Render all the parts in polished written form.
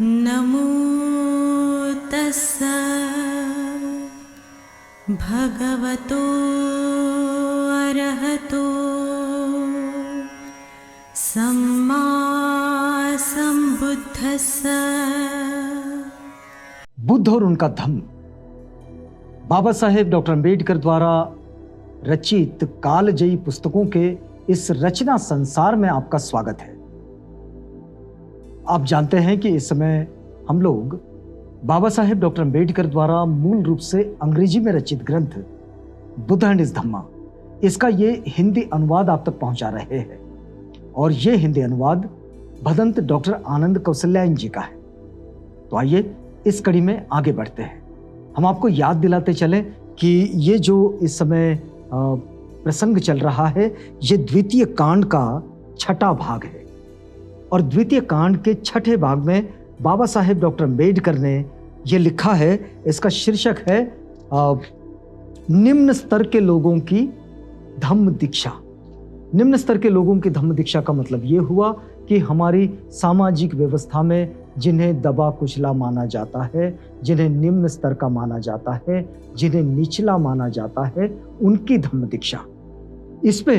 नमो तस्सा भगवतो अरहतो सम्मा संबुद्धस्सा। बुद्ध और उनका धम्म। बाबा साहेब डॉक्टर अम्बेडकर द्वारा रचित कालजयी पुस्तकों के इस रचना संसार में आपका स्वागत है। आप जानते हैं कि इस समय हम लोग बाबा साहेब डॉक्टर अम्बेडकर द्वारा मूल रूप से अंग्रेजी में रचित ग्रंथ बुद्ध एंड हिज धम्मा, इसका ये हिंदी अनुवाद आप तक पहुंचा रहे हैं। और ये हिंदी अनुवाद भदंत डॉक्टर आनंद कौशल्यायन जी का है। तो आइए इस कड़ी में आगे बढ़ते हैं। हम आपको याद दिलाते चलें कि ये जो इस समय प्रसंग चल रहा है, ये द्वितीय कांड का छठा भाग है। और द्वितीय कांड के छठे भाग में बाबा साहेब डॉक्टर अम्बेडकर ने ये लिखा है, इसका शीर्षक है निम्न स्तर के लोगों की धम्म दीक्षा। निम्न स्तर के लोगों की धम्म दीक्षा का मतलब ये हुआ कि हमारी सामाजिक व्यवस्था में जिन्हें दबा कुचला माना जाता है, जिन्हें निम्न स्तर का माना जाता है, जिन्हें निचला माना जाता है, उनकी धम्म दीक्षा। इस पे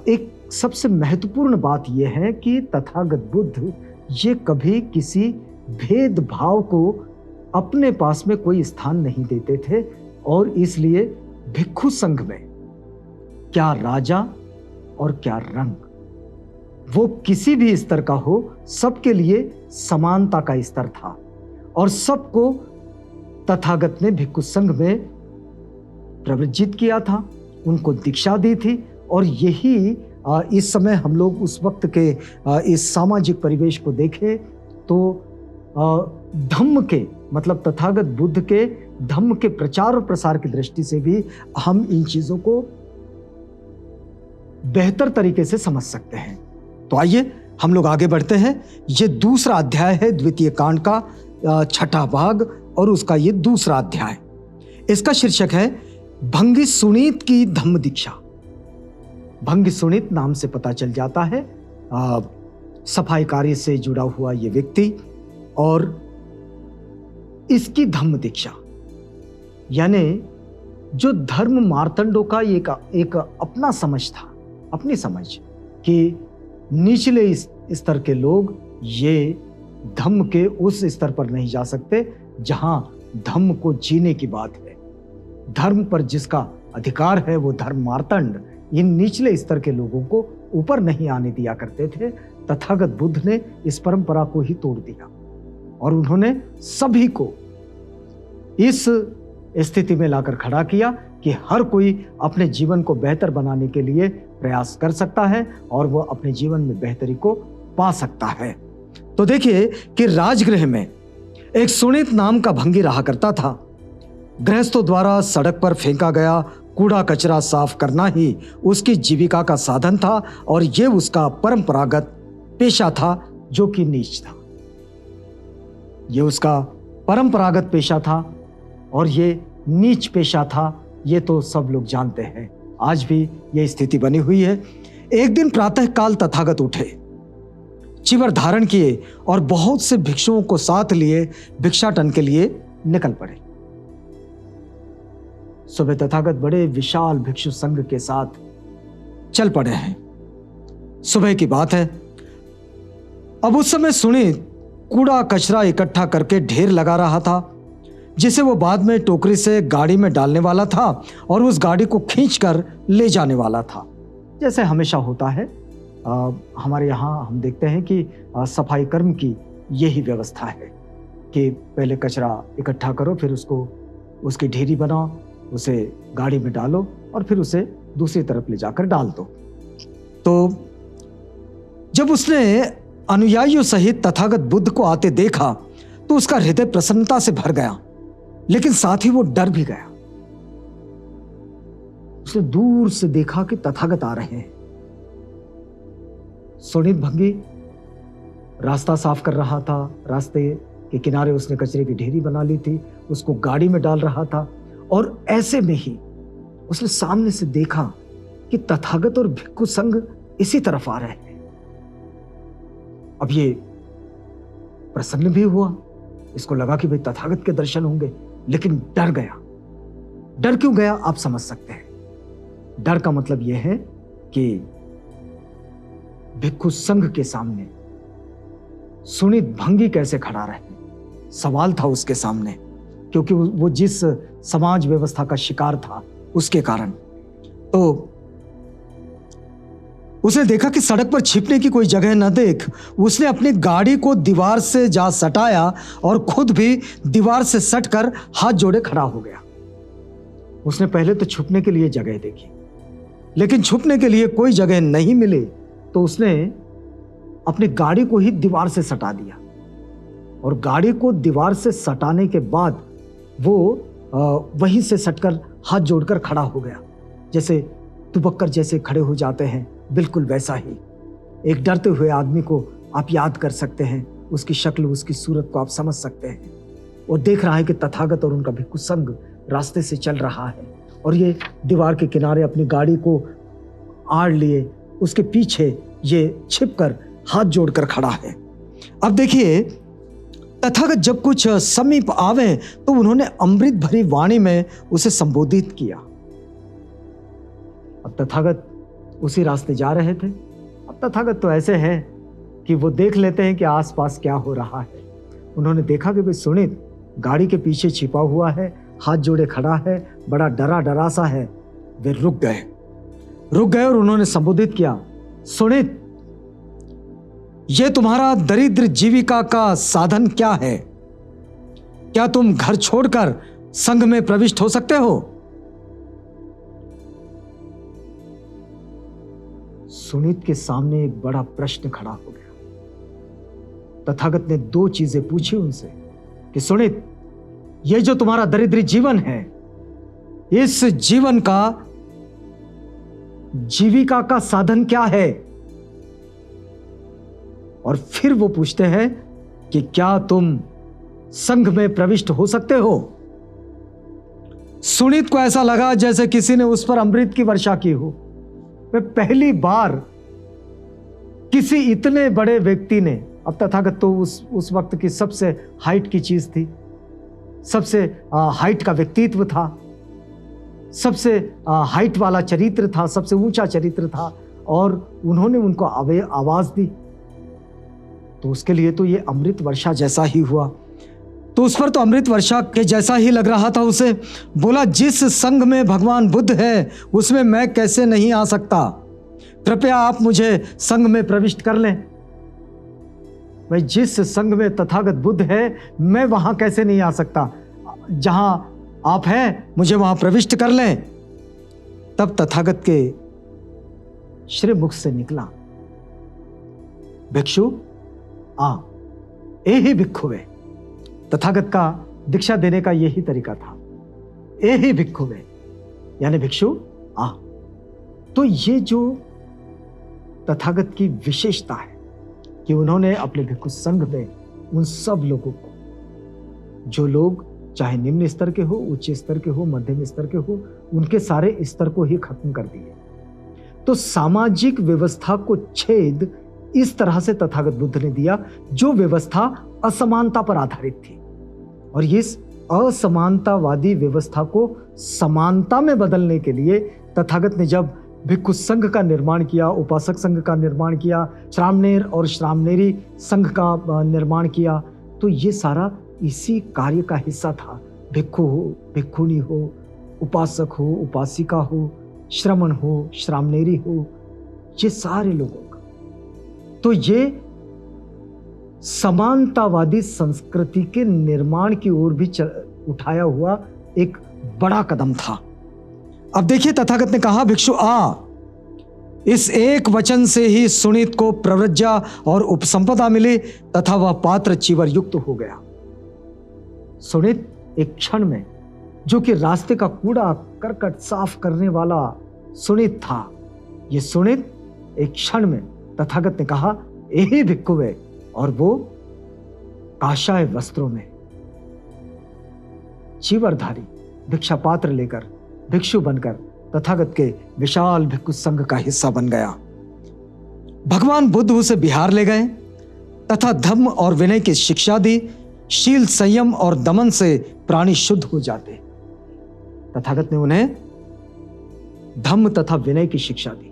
एक सबसे महत्वपूर्ण बात यह है कि तथागत बुद्ध ये कभी किसी भेदभाव को अपने पास में कोई स्थान नहीं देते थे। और इसलिए भिक्षु संघ में क्या राजा और क्या रंग, वो किसी भी स्तर का हो, सबके लिए समानता का स्तर था। और सबको तथागत ने भिक्षु संघ में प्रवृत्त किया था, उनको दीक्षा दी थी। और यही इस समय हम लोग उस वक्त के इस सामाजिक परिवेश को देखें तो धम्म के मतलब तथागत बुद्ध के धम्म के प्रचार और प्रसार की दृष्टि से भी हम इन चीजों को बेहतर तरीके से समझ सकते हैं। तो आइए हम लोग आगे बढ़ते हैं। ये दूसरा अध्याय है द्वितीय कांड का छठा भाग और उसका ये दूसरा अध्याय। इसका शीर्षक है भंगी सुनीत की धम्म दीक्षा। भंगी सुनीत नाम से पता चल जाता है सफाई कार्य से जुड़ा हुआ ये व्यक्ति, और इसकी धम्म दीक्षा यानी जो धर्म मार्तंडों का एक अपना समझ था, अपनी समझ कि निचले स्तर के लोग ये धम्म के उस स्तर पर नहीं जा सकते जहां धम्म को जीने की बात है। धर्म पर जिसका अधिकार है वो धर्म मार्तंड इन निचले स्तर के लोगों को ऊपर नहीं आने दिया करते थे। तथागत बुद्ध ने इस परंपरा को ही तोड़ दिया और उन्होंने सभी को इस स्थिति में लाकर खड़ा किया कि हर कोई अपने जीवन को बेहतर बनाने के लिए प्रयास कर सकता है और वो अपने जीवन में बेहतरी को पा सकता है। तो देखिए कि राजगृह में एक सुनीत नाम का भंगी रहा करता था। गृहस्थों द्वारा सड़क पर फेंका गया कूड़ा कचरा साफ करना ही उसकी जीविका का साधन था और ये उसका परंपरागत पेशा था जो कि नीच था। ये उसका परंपरागत पेशा था और ये नीच पेशा था, ये तो सब लोग जानते हैं। आज भी ये स्थिति बनी हुई है। एक दिन प्रातः काल तथागत उठे, चिवर धारण किए और बहुत से भिक्षुओं को साथ लिए भिक्षाटन के लिए निकल पड़े। सुबह तथागत बड़े विशाल भिक्षु संघ के साथ चल पड़े हैं। सुबह की बात है। अब उस समय सुनीत कूड़ा कचरा इकट्ठा करके ढेर लगा रहा था, जिसे वो बाद में टोकरी से गाड़ी में डालने वाला था और उस गाड़ी को खींचकर ले जाने वाला था। जैसे हमेशा होता है हमारे यहाँ हम देखते हैं कि सफाई कर्म की यही व्यवस्था है कि पहले कचरा इकट्ठा करो, फिर उसको उसकी ढेरी बनाओ, उसे गाड़ी में डालो और फिर उसे दूसरी तरफ ले जाकर डाल दो। तो जब उसने अनुयायियों सहित तथागत बुद्ध को आते देखा तो उसका हृदय प्रसन्नता से भर गया, लेकिन साथ ही वो डर भी गया। उसने दूर से देखा कि तथागत आ रहे हैं। सुनीत भंगी रास्ता साफ कर रहा था। रास्ते के किनारे उसने कचरे की ढेरी बना ली थी, उसको गाड़ी में डाल रहा था। और ऐसे में ही उसने सामने से देखा कि तथागत और भिक्षु संघ इसी तरफ आ रहे हैं। अब ये प्रसन्न भी हुआ, इसको लगा कि भाई तथागत के दर्शन होंगे, लेकिन डर गया। डर क्यों गया आप समझ सकते हैं। डर का मतलब यह है कि भिक्षु संघ के सामने सुनीत भंगी कैसे खड़ा रहे, सवाल था उसके सामने, क्योंकि वो जिस समाज व्यवस्था का शिकार था उसके कारण। तो उसने देखा कि सड़क पर छिपने की कोई जगह न देख उसने अपनी गाड़ी को दीवार से जा सटाया और खुद भी दीवार से सटकर हाथ जोड़े खड़ा हो गया। उसने पहले तो छुपने के लिए जगह देखी, लेकिन छुपने के लिए कोई जगह नहीं मिली, तो उसने अपनी गाड़ी को ही दीवार से सटा दिया। और गाड़ी को दीवार से सटाने के बाद वो वहीं से सटकर हाथ जोड़कर खड़ा हो गया, जैसे तुबक्कर जैसे खड़े हो जाते हैं, बिल्कुल वैसा ही। एक डरते हुए आदमी को आप याद कर सकते हैं, उसकी शक्ल, उसकी सूरत को आप समझ सकते हैं। और देख रहा है कि तथागत और उनका भिक्षु संघ रास्ते से चल रहा है, और ये दीवार के किनारे अपनी गाड़ी को आड़ लिए उसके पीछे ये छिपकर हाथ जोड़कर खड़ा है। अब देखिए, तथागत जब कुछ समीप आवे तो उन्होंने अमृत भरी वाणी में उसे संबोधित किया। अब तथागत उसी रास्ते जा रहे थे। अब तथागत तो ऐसे हैं कि वो देख लेते हैं कि आसपास क्या हो रहा है। उन्होंने देखा कि भाई सुनीत गाड़ी के पीछे छिपा हुआ है, हाथ जोड़े खड़ा है, बड़ा डरा डरा सा है। वे रुक गए और उन्होंने संबोधित किया, सुनीत, यह तुम्हारा दरिद्र जीविका का साधन क्या है? क्या तुम घर छोड़कर संघ में प्रविष्ट हो सकते हो? सुनीत के सामने एक बड़ा प्रश्न खड़ा हो गया। तथागत ने दो चीजें पूछी उनसे कि सुनीत, यह जो तुम्हारा दरिद्र जीवन है, इस जीवन का जीविका का साधन क्या है? और फिर वो पूछते हैं कि क्या तुम संघ में प्रविष्ट हो सकते हो? सुनीत को ऐसा लगा जैसे किसी ने उस पर अमृत की वर्षा की हो। वह पहली बार किसी इतने बड़े व्यक्ति ने, अब तथागत तो उस वक्त की सबसे हाइट की चीज थी, सबसे हाइट का व्यक्तित्व था, सबसे हाइट वाला चरित्र था, सबसे ऊंचा चरित्र था, और उन्होंने उनको आवाज दी, तो उसके लिए तो ये अमृत वर्षा जैसा ही हुआ। तो उस पर तो अमृत वर्षा के जैसा ही लग रहा था उसे। बोला, जिस संघ में भगवान बुद्ध है उसमें मैं कैसे नहीं आ सकता? कृपया आप मुझे संघ में प्रविष्ट कर लें। भाई, जिस संघ में तथागत बुद्ध है मैं वहां कैसे नहीं आ सकता? जहां आप हैं मुझे वहां प्रविष्ट कर लें। तब तथागत के श्री मुख से निकला, भिक्षु आ, ए ही भिक्षुवे। तथागत का दीक्षा देने का यही तरीका था, ए ही भिक्षुवे, यानी भिक्षु आ। तो ये जो तथागत की विशेषता है कि उन्होंने अपने भिक्षु संघ में उन सब लोगों को, जो लोग चाहे निम्न स्तर के हो, उच्च स्तर के हो, मध्यम स्तर के हो, उनके सारे स्तर को ही खत्म कर दिए। तो सामाजिक व्यवस्था को छेद इस तरह से तथागत बुद्ध ने दिया, जो व्यवस्था असमानता पर आधारित थी। और इस असमानतावादी व्यवस्था को समानता में बदलने के लिए तथागत ने जब भिक्षु संघ का निर्माण किया, उपासक संघ का निर्माण किया, श्रामणेर और श्रामणेरी संघ का निर्माण किया, तो ये सारा इसी कार्य का हिस्सा था। भिक्षु हो, भिक्षुणी हो, उपासक हो, उपासिका हो, श्रमण हो, श्रामणेरी हो, ये सारे लोगों का। तो ये समानतावादी संस्कृति के निर्माण की ओर भी उठाया हुआ एक बड़ा कदम था। अब देखिए, तथागत ने कहा, भिक्षु आ। इस एक वचन से ही सुनीत को प्रव्रज्या और उपसंपदा मिली तथा वह पात्र चीवर युक्त हो गया। सुनीत एक क्षण में, जो कि रास्ते का कूड़ा करकट साफ करने वाला सुनीत था, ये सुनीत एक क्षण में, तथागत ने कहा, यही भिक्षुवे, और वो काशाय वस्त्रों में, चीवरधारी, भिक्षा पात्र लेकर, भिक्षु बनकर तथागत के विशाल भिक्षु संघ का हिस्सा बन गया। भगवान बुद्ध उसे बिहार ले गए। तथा धर्म और विनय की शिक्षा दी। शील, संयम और दमन से प्राणी शुद्ध हो जाते। तथागत ने उन्हें धम्म तथा विनय की शिक्षा दी।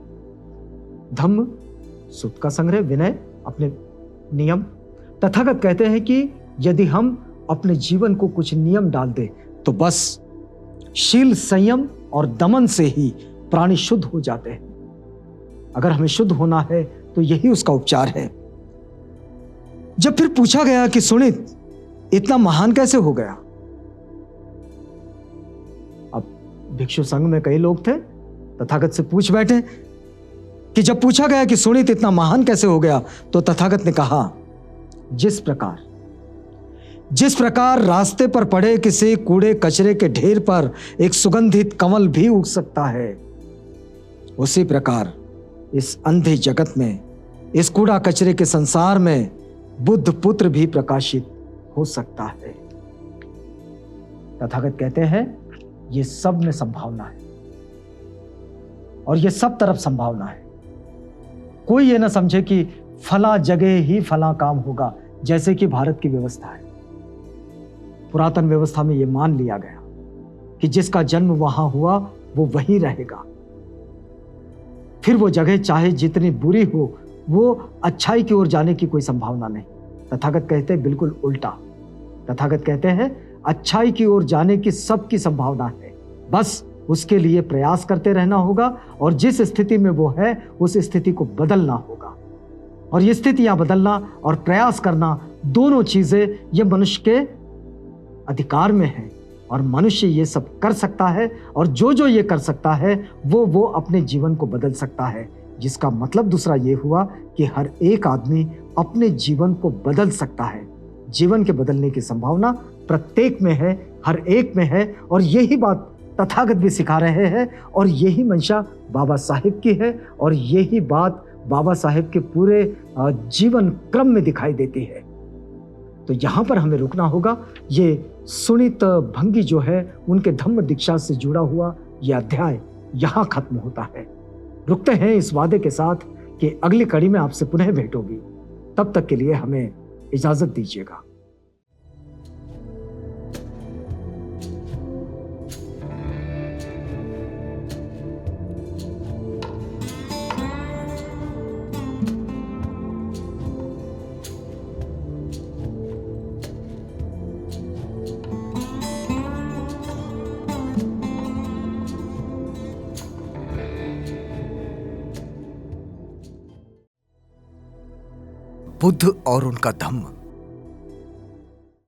धम्म सुत का संग्रह, विनय अपने नियम। तथागत कहते हैं कि यदि हम अपने जीवन को कुछ नियम डाल दे तो बस शील, संयम और दमन से ही प्राणी शुद्ध हो जाते हैं। अगर हमें शुद्ध होना है तो यही उसका उपचार है। जब फिर पूछा गया कि सुनित इतना महान कैसे हो गया, अब भिक्षु संघ में कई लोग थे, तथागत से पूछ बैठे कि जब पूछा गया कि सुनित इतना महान कैसे हो गया, तो तथागत ने कहा, जिस प्रकार रास्ते पर पड़े किसी कूड़े कचरे के ढेर पर एक सुगंधित कमल भी उग सकता है, उसी प्रकार इस अंधे जगत में, इस कूड़ा कचरे के संसार में बुद्ध पुत्र भी प्रकाशित हो सकता है। तथागत कहते हैं ये सब में संभावना है और ये सब तरफ संभावना है। कोई ये ना समझे कि फला जगह ही फला काम होगा, जैसे कि भारत की व्यवस्था है। पुरातन व्यवस्था में यह मान लिया गया कि जिसका जन्म वहां हुआ वो वहीं रहेगा। फिर वो जगह चाहे जितनी बुरी हो, वो अच्छाई की ओर जाने की कोई संभावना नहीं। तथागत कहते हैं बिल्कुल उल्टा। तथागत कहते हैं अच्छाई की ओर जाने की सबकी संभावना है, बस उसके लिए प्रयास करते रहना होगा और जिस स्थिति में वो है उस स्थिति को बदलना होगा। और ये स्थितियां बदलना और प्रयास करना, दोनों चीजें ये मनुष्य के अधिकार में है और मनुष्य ये सब कर सकता है। और जो जो ये कर सकता है वो अपने जीवन को बदल सकता है। जिसका मतलब दूसरा ये हुआ कि हर एक आदमी अपने जीवन को बदल सकता है। जीवन के बदलने की संभावना प्रत्येक में है, हर एक में है। और यही बात तथागत भी सिखा रहे हैं और यही मंशा बाबा साहिब की है और यही बात बाबा साहिब के पूरे जीवन क्रम में दिखाई देती है। तो यहाँ पर हमें रुकना होगा। ये सुनित भंगी जो है उनके धम्म दीक्षा से जुड़ा हुआ यह अध्याय यहाँ खत्म होता है। रुकते हैं इस वादे के साथ कि अगली कड़ी में आपसे पुनः भेंट होगी। तब तक के लिए हमें इजाजत दीजिएगा। बुद्ध और उनका धम्म।